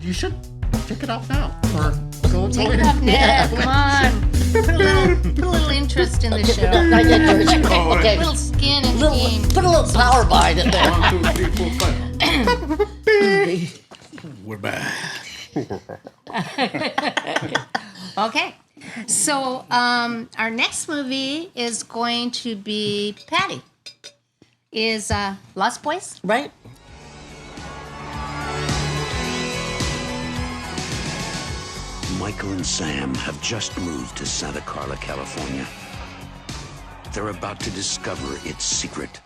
you should take it off now. Or go Take it off now. Come on. Put a little interest in the show. Not yet, George. A Okay. little skin in the game. Put a little power behind it there. 1, 2, 3, 4, 5. We're back. Okay. So our next movie is going to be Patty. Is Lost Boys? Right? Michael and Sam have just moved to Santa Carla, California. They're about to discover its secret.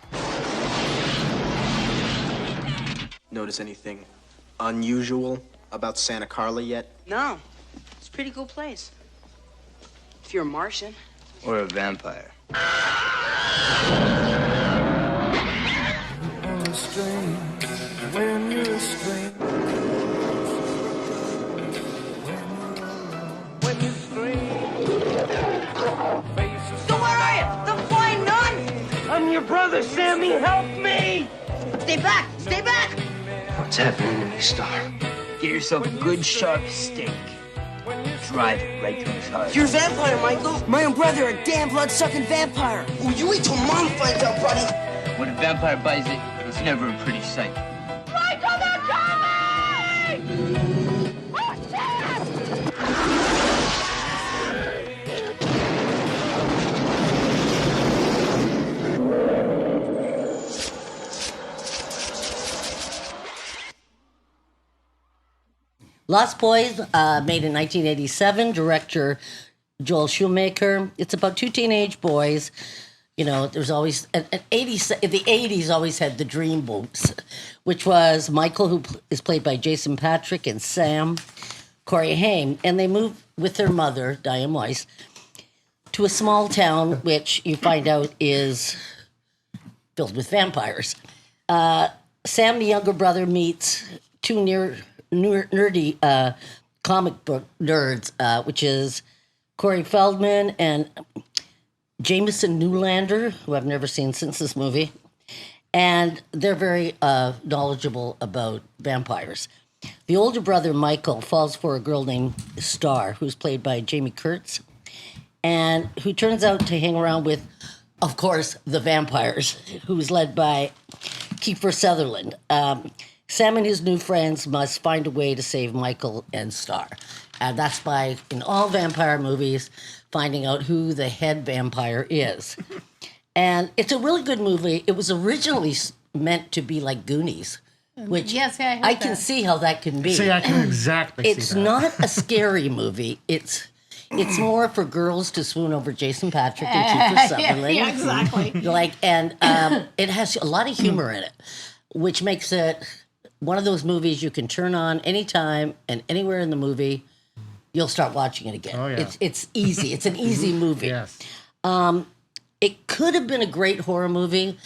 Notice anything unusual about Santa Carla yet? No. It's a pretty cool place. If you're a Martian. Or a vampire. So where are you? The flying nun? I'm your brother, Sammy. Help me! Stay back! Stay back! What's happening to me, Star? Get yourself a good sharp steak. Drive it right to his heart. You're a vampire, Michael. My own brother, a damn blood-sucking vampire. Oh, you wait till Mom finds out, buddy. When a vampire buys it, it's never a pretty sight. Michael, they're coming! Oh, shit! Lost Boys, made in 1987, director Joel Schumacher. It's about two teenage boys. You know, there's always, the 80s always had the dream boats, which was Michael, who is played by Jason Patrick, and Sam, Corey Haim. And they move with their mother, Diane Weiss, to a small town, which you find out is filled with vampires. Sam, the younger brother, meets two nerdy comic book nerds, which is Corey Feldman and Jameson Newlander, who I've never seen since this movie. And they're very knowledgeable about vampires. The older brother, Michael, falls for a girl named Star, who's played by Jamie Kurtz, and who turns out to hang around with, of course, the vampires, who's led by Kiefer Sutherland. Sam and his new friends must find a way to save Michael and Star. And that's by, in all vampire movies, finding out who the head vampire is. And it's a really good movie. It was originally meant to be like Goonies, which Yes, I heard I can that. see how that can be. See, I can exactly It's see that. not a scary movie. It's more for girls to swoon over Jason Patrick and Kiefer Sutherland. Yeah, exactly. It has a lot of humor in it, which makes it one of those movies you can turn on anytime and anywhere in the movie. You'll start watching it again. Oh, yeah. It's easy. It's an easy movie. Yes. It could have been a great horror movie,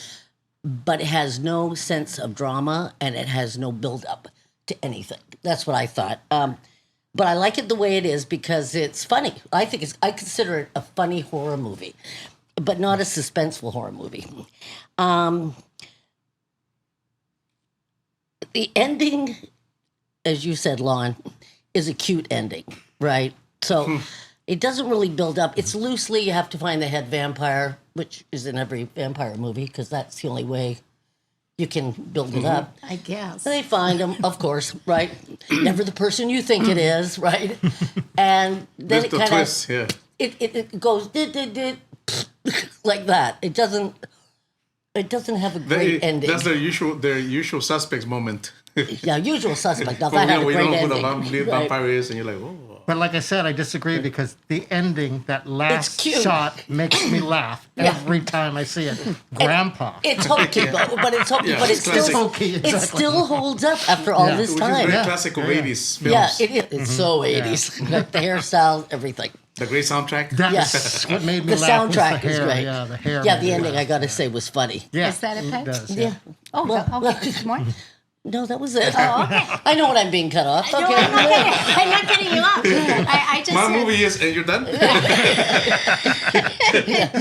but it has no sense of drama and it has no build-up to anything. That's what I thought. But I like it the way it is because it's funny. I consider it a funny horror movie, but not a suspenseful horror movie. The ending, as you said, Lon, is a cute ending, right? So it doesn't really build up. It's loosely, you have to find the head vampire, which is in every vampire movie, because that's the only way you can build it up. I guess. They find him, of course, right? Never the person you think it is, right? And then There's it the kind twist, of yeah. it goes like that. It doesn't have a great ending. That's their usual suspects moment. Yeah, usual suspect. Now For that had real, a you great don't know who ending. the Right. vampire is, and you're like, oh. But like I said, I disagree because the ending, that last cute. shot, makes me laugh every time I see it. Grandpa. It's hokey, but it's hokey, Yeah, but it's it's still classic. Hokey, it exactly. still holds up after all Yeah. this Which is time. very classic of 80s films. Yeah, it is. It's so 80s. Like the hairstyle, everything. The great soundtrack. That's Yes. what made me The laugh. was soundtrack the is hair. great. Yeah, the hair. Yeah, made the me ending, laugh. I got to say, was funny. Yeah, Is that a it pet? does, Yeah. Oh, Well, okay. More? No, that was it. Oh, okay. I know when I'm being cut off. No, Okay. I'm not getting you off. I just My said, movie is, and you're done?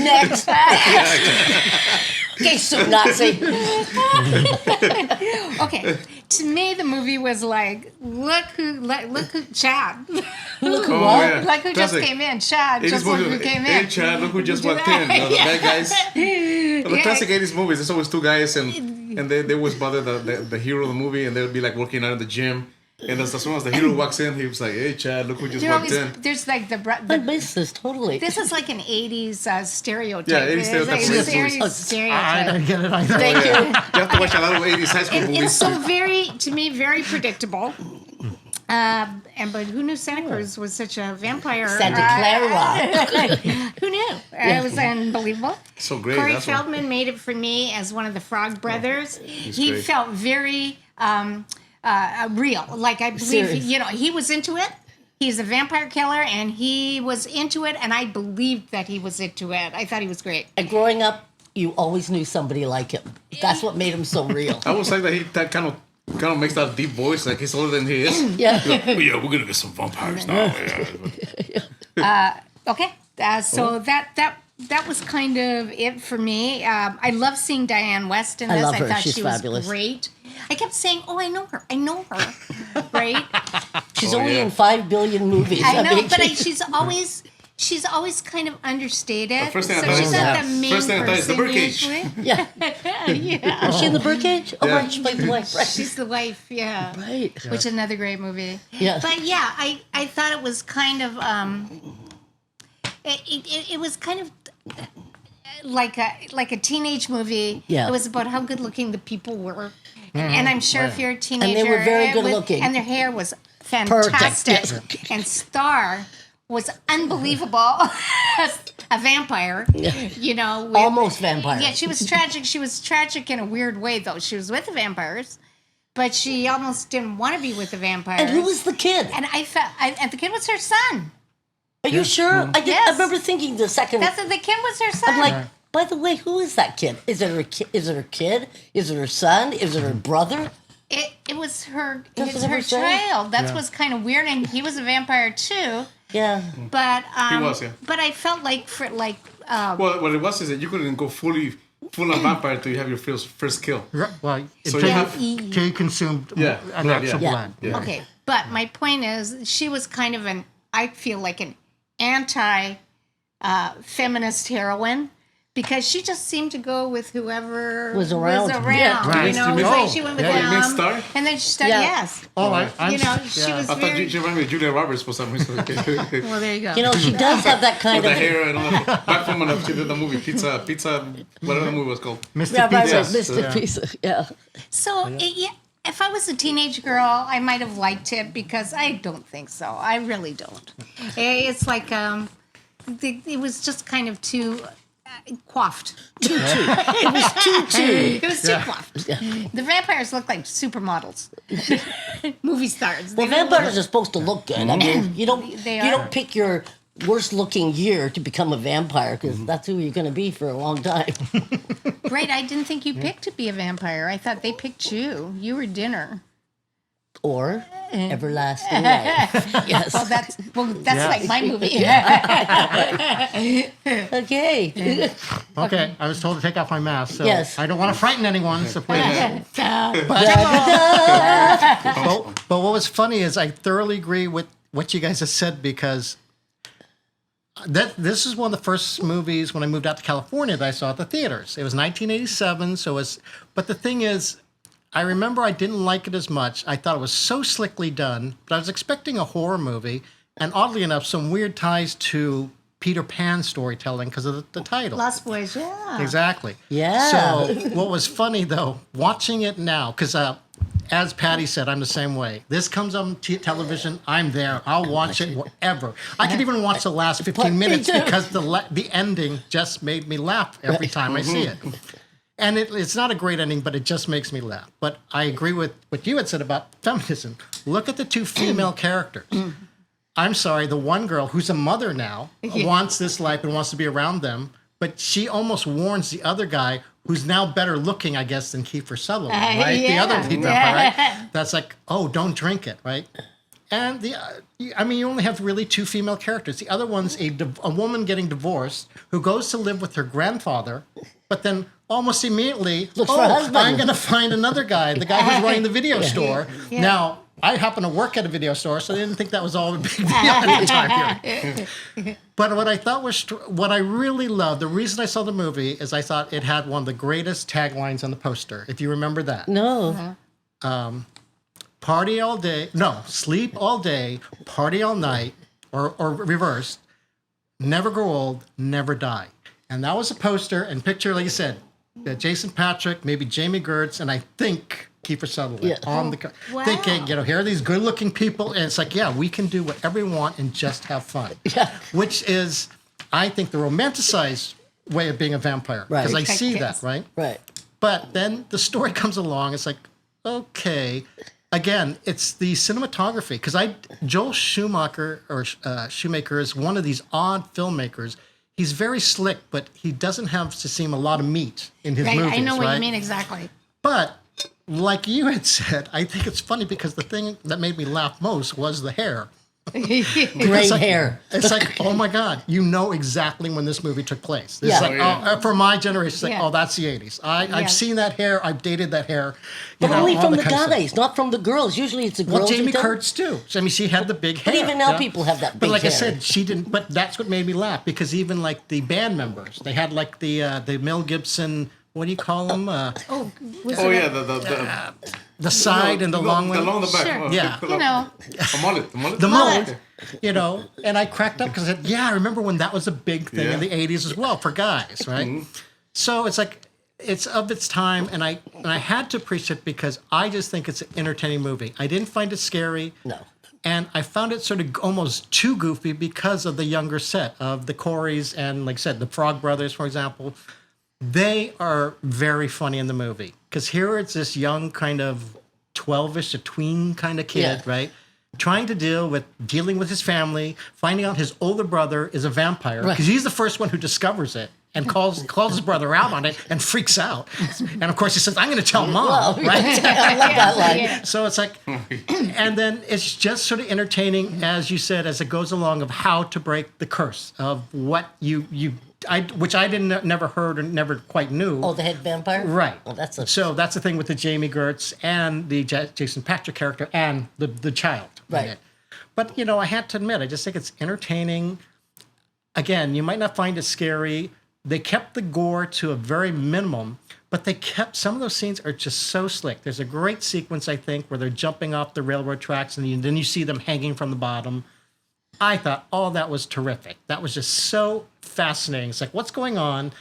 Next. Gay soup Nazi. okay. To me, the movie was like, look who, Chad. Look who Oh, what? yeah. Like who just Classic. came in. Chad, 80s just like movie, who came hey, in. Chad, look who just walked in. The bad guys. The classic 80s movies, there's always two guys, and they always bother the hero of the movie, and they would be like working out in the gym. And as soon as the hero walks in, he was like, hey, Chad, look who just walked in. There's like I miss this totally. this is like an 80s stereotype. Yeah, 80s It's stereotype like for a these movies. serious I stereotype. don't get it either. Thank you. You have to watch a lot of 80s high school And movies. so to me, very predictable. But who knew Santa Cruz was such a vampire? Santa Clara. Who knew? It was unbelievable. So great. Corey That's what- Feldman made it for me as one of the Frog Brothers. He great. felt very real. Like I believe, Serious. he was into it. He's a vampire killer, and he was into it, and I believed that he was into it. I thought he was great. And growing up, you always knew somebody like him. That's what made him so real. I always like that he kind of makes that deep voice, like he's older than he is. Yeah. Like, oh, yeah, we're gonna get some vampires now. Yeah. Okay, so that was kind of it for me. I love seeing Diane West in I this. love her. I thought She's she fabulous. was great. I kept saying, "Oh, I know her," right? She's Oh, only yeah. in 5 billion movies. I know, mean, but she's always kind of understated. first thing I so thought she's is- not the main first thing I thought is the person birdcage. usually. yeah. Yeah, Was she in the Birdcage? Oh, Yeah. right, she played the wife. Right. she's the wife. Yeah, Right. which is another great movie. Yeah. But yeah, I thought it was kind of it was kind of like a teenage movie. Yeah. It was about how good looking the people were. And I'm sure if you're a teenager, they were very it good was- looking. and their hair was fantastic. yes. And Star was unbelievable as a vampire. You know, with- Almost vampire. Yeah, she was tragic. She was tragic in a weird way, though. She was with the vampires, but she almost didn't want to be with the vampires. And who was the kid? And and the kid was her son. Are you sure? I Yes. remember thinking the second. The kid was her son. I'm like, by the way, who is that kid? Is it her kid? Is it her kid? Is it her son? Is it her brother? it was her. That's It's what her I'm saying. child. That's what's kind of weird, and he was a vampire too. Yeah. But He was, yeah. But I felt like Well, what it was is that you couldn't go full on vampire until you have your first kill. Well, So until you you, have- until you consumed Yeah, an blood, actual yeah. blood. Yeah. okay. But my point is, she was kind of I feel like an anti feminist heroine. Because she just seemed to go with whoever Was around. Yeah. Right. You know, it was like she went with Yeah. them, You mean Star? and then she started. Yeah. Yes, Oh, I'm, you know, she was I thought very. she reminded me of Julia Roberts for some reason. With Well, there you go. You know, she does have that kind the of. hair and all that. Back from when she did the movie Pizza, whatever the movie was called. Mr. Yeah, right, Pizza. right, Mr. Pizza. Yeah. So, if I was a teenage girl, I might have liked it because I don't think so. I really don't. It's like it was just kind of too coiffed. It was too. It was too coiffed. The vampires look like supermodels, movie stars. Well, They don't vampires are supposed to look good. I mean, you don't They you are. don't pick your worst looking year to become a vampire because that's who you're going to be for a long time. look great. I didn't think you picked to be a vampire. I thought they picked you. You were dinner. Or everlasting life. Yes. Well, that's Yeah. like my movie. Okay. Okay, I was told to take off my mask, so Yes. I don't want to frighten anyone, so please. But what was funny is I thoroughly agree with what you guys have said because this is one of the first movies when I moved out to California that I saw at the theaters. It was 1987, so but the thing is, I remember I didn't like it as much. I thought it was so slickly done, but I was expecting a horror movie, and oddly enough, some weird ties to Peter Pan storytelling because of the title. Lost Boys, yeah. Exactly. Yeah. So what was funny though, watching it now, because as Patty said, I'm the same way. This comes on television, I'm there. I'll watch it whatever. I could even watch the last 15 minutes because the ending just made me laugh every time I see it. And it's not a great ending, but it just makes me laugh. But I agree with what you had said about feminism. Look at the two female characters. I'm sorry, the one girl who's a mother now wants this life and wants to be around them, but she almost warns the other guy who's now better looking, I guess, than Kiefer Sutherland, right? The other lead vampire, right? That's like, oh, don't drink it, right? And you only have really two female characters. The other one's a woman getting divorced who goes to live with her grandfather, but then almost immediately, Looks for a husband. I'm going to find another guy, the guy who's running the video store. Yeah. Now, I happen to work at a video store, so I didn't think that was all a big deal at the time period. But what I thought what I really loved, the reason I saw the movie is I thought it had one of the greatest taglines on the poster, if you remember that. No. Party all day, no, sleep all day, party all night, or reversed, never grow old, never die. And that was a poster and picture, like you said, Jason Patrick, maybe Jamie Gertz, and I think Kiefer Sutherland on the Wow. thinking, here are these good-looking people, and it's like, we can do whatever we want and just have fun. Yeah. Which is, I think, the romanticized way of being a vampire. Right. Because I see Yes. that, right? Right. But then the story comes along. It's like, okay. Again, it's the cinematography. Because Joel Schumacher is one of these odd filmmakers. He's very slick, but he doesn't have to seem a lot of meat in his Right, movies. I know what right? you mean exactly. But like you had said, I think it's funny because the thing that made me laugh most was the hair. Gray It's like- hair. It's like, oh my God, you know exactly when this movie took place. It's Yeah. like, for my generation, it's like, Yeah. that's the 80s. I've Yeah. seen that hair. I've dated that hair. But only all from that the kind of stuff. guys, not from the girls. Usually it's the girls. Well, who Jamie tell- Kurtz too. I mean, she had the big hair. But even now yeah. people have that But big like I hair. said, she didn't. But that's what made me laugh because even like the band members, they had like the Mel Gibson. What do you call them? Oh, was Oh it yeah, The side and the long one. the long the back. Sure. Oh, Yeah. you know, a mullet, the mullet. The mullet, and I cracked up because I remember when that was a big thing in the Yeah. 80s as well for guys, right? So it's like it's of its time, and I had to appreciate it because I just think it's an entertaining movie. I didn't find it scary. No. And I found it sort of almost too goofy because of the younger set of the Coreys and, like I said, the Frog Brothers, for example. They are very funny in the movie because here it's this young kind of 12-ish, a tween kind of kid, Yeah. right? Trying to dealing with his family, finding out his older brother is a vampire Right. because he's the first one who discovers it and calls his brother out on it and freaks out. And of course he says, "I'm going to tell mom," Well, right? I love that line. yeah. So it's like, and then it's just sort of entertaining, as you said, as it goes along of how to break the curse of what which I never heard or never quite knew. Oh, the head vampire? Right. Well, that's a... So that's the thing with the Jamie Gertz and the Jason Patrick character and the child. in Right. it. But, I had to admit, I just think it's entertaining. Again, you might not find it scary. They kept the gore to a very minimum, but they kept some of those scenes are just so slick. There's a great sequence, I think, where they're jumping off the railroad tracks and then you see them hanging from the bottom. I thought, that was terrific. That was just so fascinating. It's like, what's going on?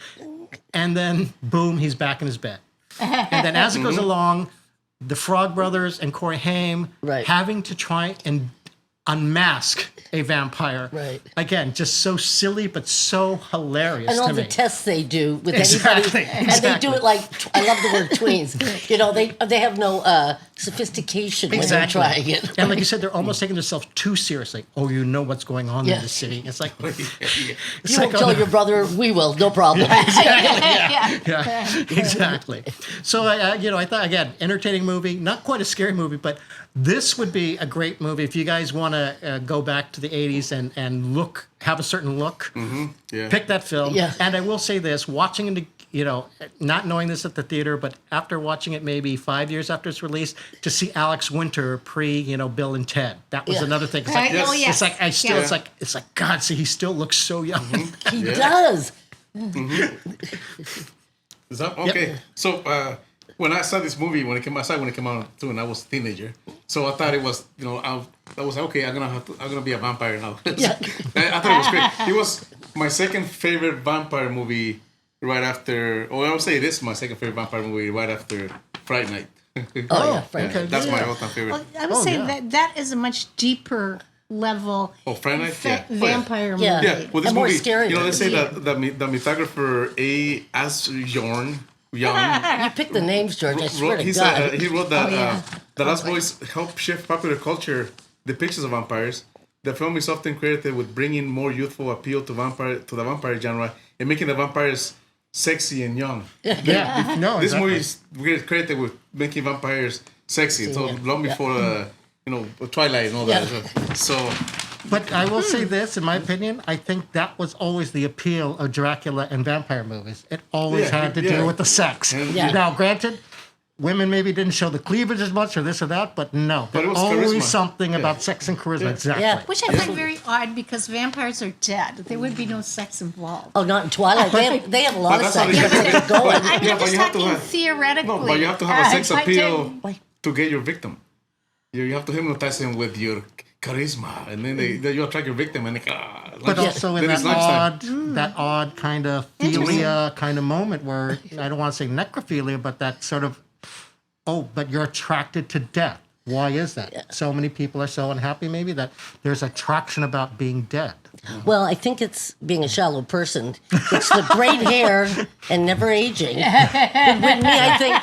And then, boom, he's back in his bed. And then as it goes along, the Frog Brothers and Corey Haim Right. having to try and unmask a vampire. Right. Again, just so silly, but so hilarious And all to the me. tests they do with Exactly, anybody, and they do exactly. it like I love the word tweens. They have no sophistication when they're trying it. And like you said, they're almost taking themselves too seriously. Oh, you know what's going on Yeah. in the city. It's like, it's You like, won't tell your brother, we will, no problem. yeah, exactly. So I thought again, entertaining movie, not quite a scary movie, but this would be a great movie if you guys want to go back to the '80s and have a certain look. Yeah. Pick that film. Yeah. And I will say this: watching it, not knowing this at the theater, but after watching it maybe 5 years after its release, to see Alex Winter Bill and Ted, that was Yeah. another thing. It's Right. like, Oh, yes. it's like I still, Yeah. it's like God, see, he still looks so young. He does. Is that okay? So when I saw this movie, when it came out too, and I was a teenager, so I thought it was, I was like, okay, I'm gonna be a vampire now. Yeah. I thought it was great. It was my second favorite vampire movie, right after. Or I would say it is my second favorite vampire movie, right after Fright Night. Oh, yeah, Frank. okay. That's my all-time favorite. Well, I would say yeah. that is a much deeper level Oh, Fright Night, yeah. vampire Yeah. movie. Yeah, well, this And more movie, scary they ones. say that the mythographer A. S. Young, You pick the names, George. I swear to he God. said he wrote that yeah. the Lost Boys help shift popular culture depictions of vampires. The film is often credited with bringing more youthful appeal to the vampire genre and making the vampires sexy and young. Yeah. No, This exactly. movie is we're credited with making vampires sexy. So long before Twilight and all that. So But I will say this, in my opinion, I think that was always the appeal of Dracula and vampire movies. It always had to do with the sex. Yeah. Now, granted, women maybe didn't show the cleavage as much or this or that, but no. But it was always charisma. something about sex and charisma. Exactly. Yeah. Which I find very odd because vampires are dead. There would be no sex involved. Oh, not in Twilight. They have a lot But of that's how sex. they They get get going. I'm Yeah, but just you have to talking have- theoretically. no, but you have to have a sex I'd like appeal to- to get your victim. You have to hypnotize them with your charisma, and then you attract your victim, and But also in then it's that lunchtime. that odd kind of philia kind of moment where, I don't want to say necrophilia, but that sort of, but you're attracted to death. Why is that? So many people are so unhappy maybe that there's attraction about being dead. Well, I think it's being a shallow person. It's the great hair and never aging. But with me, I think,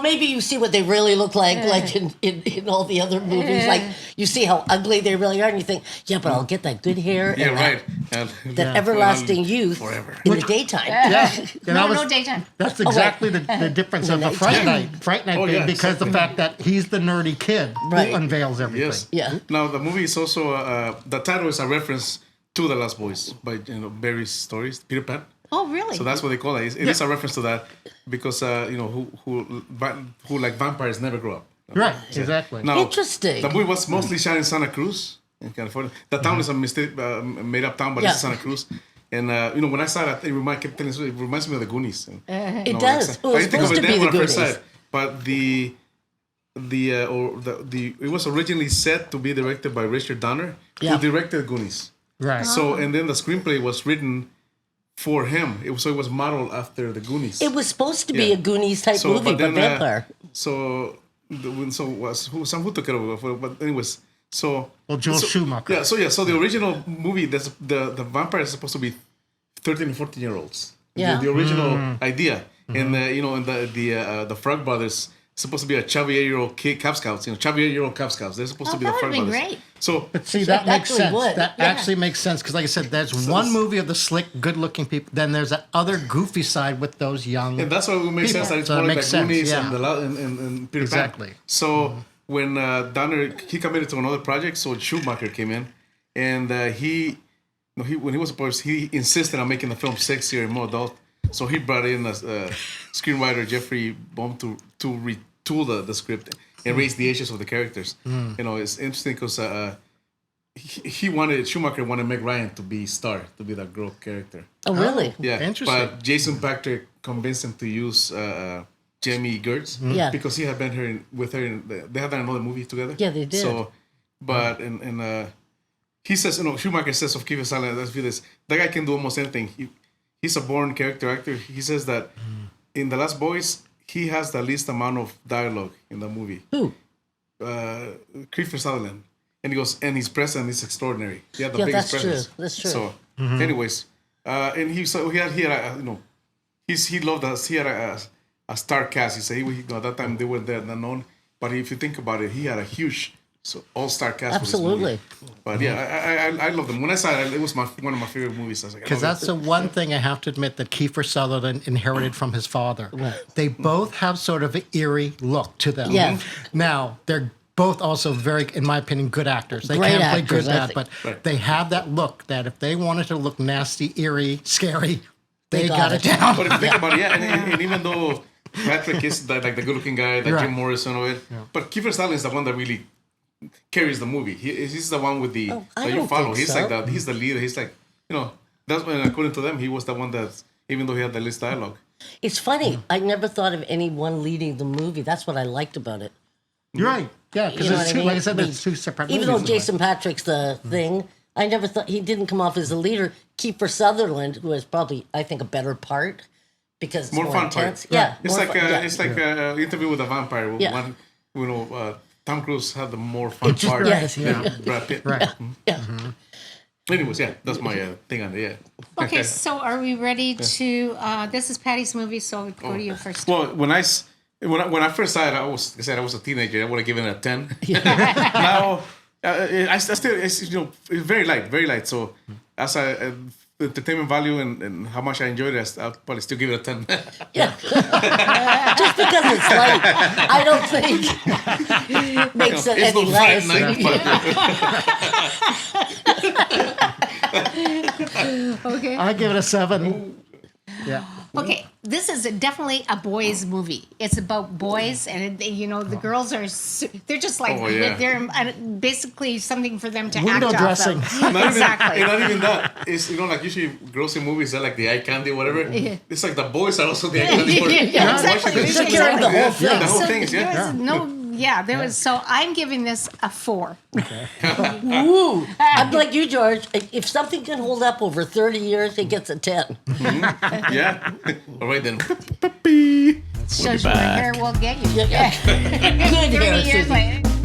maybe you see what they really look like in all the other movies. Like, you see how ugly they really are, and you think, yeah, but I'll get that good hair Yeah, and right. that everlasting youth Forever. in the daytime. Yeah. And No daytime. That's exactly the difference of the Fright Night Oh, thing, yeah, because the fact that he's the nerdy kid Right. who unveils everything. Yes. Yeah. Now the movie is also the title is a reference to The Last Boys by Barry's stories, Peter Pan. Oh, really? So that's what they call it. It is a reference to that because who like vampires never grow up. Right, exactly. Now, Interesting. The movie was mostly shot in Santa Cruz, in California. The town is a made-up town, but it's Santa Cruz. And when I saw that, it reminds me of the Goonies. It does. It was I didn't think of supposed it to be then the when I first saw Goonies. it, but it was originally set to be directed by Richard Donner, Yeah. who directed Goonies. Right. So, and then the screenplay was written for him. It was modeled after the Goonies. It was supposed to be Yeah. a Goonies type movie, but vampire. Who took it over? But anyways, so Joel Schumacher. Yeah, so the original movie, the vampire is supposed to be 13 and 14-year-olds. Yeah. The original idea, and the Frog Brothers supposed to be a chubby 8-year-old kid Cub Scouts. Chubby 8-year-old Cub Scouts. They're supposed to be the that Frog would've been Brothers. great. So, But see, that makes actually sense. would. That actually makes sense because, like I said, there's one movie of the slick, good-looking people. Then there's that other goofy side with those young. and that's why it would make sense that it's So it more like makes sense, Goonies yeah. and Peter Exactly. Pan. So when Donner he committed to another project, so Schumacher came in, and when he was supposed, he insisted on making the film sexier and more adult. So he brought in a screenwriter Jeffrey Bohm to retool the script and raise the ages of the characters. It's interesting because Schumacher wanted Meg Ryan to be that girl character. Oh, really? Yeah, Interesting. But Jason Patrick convinced him to use Jamie Gertz. Yeah. Because he had been with her. They had done another movie together. Yeah, they did. So, but he says, Schumacher says of Kiefer Sutherland, let's do this. That guy can do almost anything. He's a born character actor. He says that in The Last Boys, he has the least amount of dialogue in the movie. Who? Kiefer Sutherland. And he goes, and his presence is extraordinary. He had the Yeah, biggest that's true. presence. That's true. So, anyways, and he had he loved us. He had a star cast. He said at that time they were there unknown, but if you think about it, he had a huge all-star cast. Absolutely. For this movie. But yeah, I love them. When I saw it, it was one of my favorite movies. I was like, Because that's the one thing I have to admit that Kiefer Sutherland inherited from his father. Right. They both have sort of an eerie look to them. Yeah. Now, they're both also very, in my opinion, good actors. They Great can play actors, good, I bad, think. but they have that look that if they wanted to look nasty, eerie, scary, they got got it. it down. But if you think about it, and even though Patrick is like the good-looking guy, like Right. Jim Morrison of it, but Kiefer Sutherland is the one that really carries the movie. He's the one with the I that you don't follow. think He's so. like he's the leader. He's like that's when according to them he was the one that even though he had the least dialogue. It's funny. I never thought of anyone leading the movie. That's what I liked about it. You're right. Yeah, because You know it's what two, I mean? like I said, I mean, there's two separate Even movies though in a way. Jason Patrick's the thing, I never thought he didn't come off as a leader. Kiefer Sutherland, who has probably, I think, a better part because it's More more, fun intense. part. Yeah, It's more like fun, yeah. it's like an interview with a vampire. Yeah. Tom Cruise had the more fun part. Yes. than Brad Pitt. Right. Yeah. Anyways, yeah, that's my thing on it. Yeah. Okay, so are we ready to? This is Patty's movie, so we'll go to you first. Well, when I first saw it, I was a teenager. I would have given it a 10. Now, I still it's very light, very light. So as the entertainment value and how much I enjoyed it, I'll probably still give it a 10. Yeah. Just because it's light, I don't think makes it It's any no Friday less. night, but Okay. I give it a 7. Yeah. Okay, this is definitely a boys' movie. It's about boys, and the girls are they're just like Oh, yeah. they're basically something for them to Window act dressing. off of. not Exactly. Even, and not even that. It's like usually girls in movies are like the eye candy or whatever. It's like the boys are also the eye candy. For, Yeah, exactly. They're carrying the whole thing. Yeah, the whole So thing is there was so I'm giving this a 4. Ooh, I'm like you, George. If something can hold up over 30 years, it gets a 10. Yeah. All right then. Shows you where hair will get you. Yeah. Good 30 hair, years Susie. later.